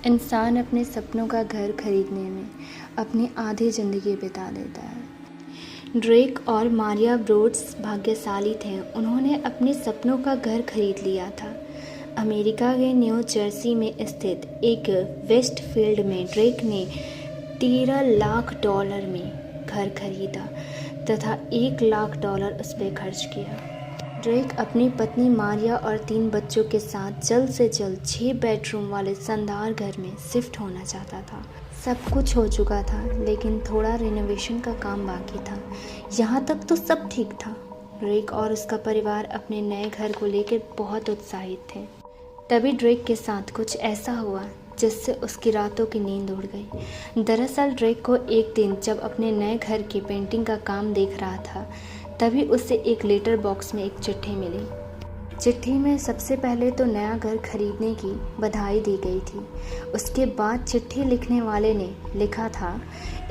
इंसान अपने सपनों का घर खरीदने में अपनी आधी ज़िंदगी बिता देता है। ड्रेक और मारिया ब्रोड्स भाग्यशाली थे। उन्होंने अपने सपनों का घर खरीद लिया था। अमेरिका के न्यू जर्सी में स्थित एक वेस्टफील्ड में ड्रेक ने $13 लाख में घर खरीदा तथा $1 लाख उस पर खर्च किया। ड्रेक अपनी पत्नी मारिया और 3 बच्चों के साथ जल्द से जल्द 6 बेडरूम वाले शानदार घर में शिफ्ट होना चाहता था। सब कुछ हो चुका था, लेकिन थोड़ा रिनोवेशन का काम बाकी था। यहाँ तक तो सब ठीक था। ड्रेक और उसका परिवार अपने नए घर को लेकर बहुत उत्साहित थे। तभी ड्रेक के साथ कुछ ऐसा हुआ जिससे उसकी रातों की नींद उड़ गई। दरअसल ड्रेक को एक दिन जब अपने नए घर की पेंटिंग का काम देख रहा था, तभी उसे एक लेटर बॉक्स में एक चिट्ठी मिली। चिट्ठी में सबसे पहले तो नया घर खरीदने की बधाई दी गई थी। उसके बाद चिट्ठी लिखने वाले ने लिखा था,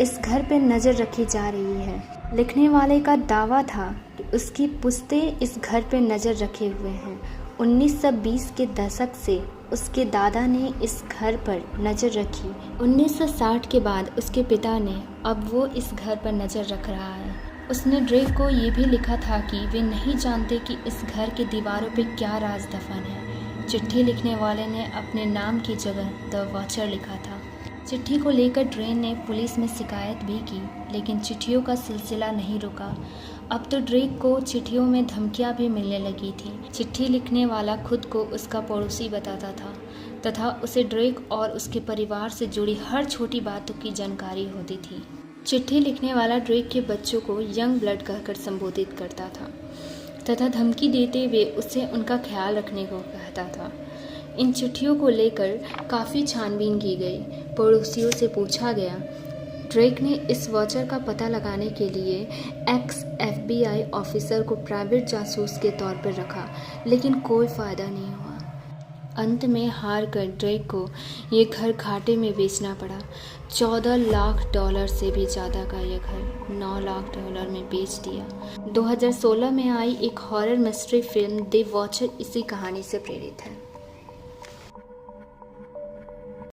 इस घर पर नज़र रखी जा रही है। लिखने वाले का दावा था कि उसकी पुश्तें इस घर पर नज़र रखे हुए हैं। 1920 के दशक से उसके दादा ने इस घर पर नज़र रखी। 1960 के बाद उसके पिता ने, अब वो इस घर पर नज़र रख रहा है। उसने ड्रेक को ये भी लिखा था कि वे नहीं जानते कि इस घर के दीवारों पे क्या राज दफन है। चिट्ठी लिखने वाले ने अपने नाम की जगह द वॉचर लिखा था। चिट्ठी को लेकर ड्रेक ने पुलिस में शिकायत भी की, लेकिन चिट्ठियों का सिलसिला नहीं रुका। अब तो ड्रेक को चिट्ठियों में धमकियां भी मिलने लगी थी। चिट्ठी लिखने वाला खुद को उसका पड़ोसी बताता था तथा उसे ड्रेक और उसके परिवार से जुड़ी हर छोटी बातों की जानकारी होती थी। चिट्ठी लिखने वाला ड्रेक के बच्चों को यंग ब्लड कहकर संबोधित करता था तथा धमकी देते हुए उससे उनका ख्याल रखने को कहता था। इन चिट्ठियों को लेकर काफ़ी छानबीन की गई। पड़ोसियों से पूछा गया। ड्रेक ने इस वॉचर का पता लगाने के लिए एक्स FBI ऑफिसर को प्राइवेट जासूस के तौर पर रखा, लेकिन कोई फ़ायदा नहीं हुआ। अंत में हार कर ड्रेक को ये घर घाटे में बेचना पड़ा। $14 लाख से भी ज़्यादा का यह घर $9 लाख में बेच दिया। 2016 में आई एक horror mystery film the watcher इसी कहानी से प्रेरित है।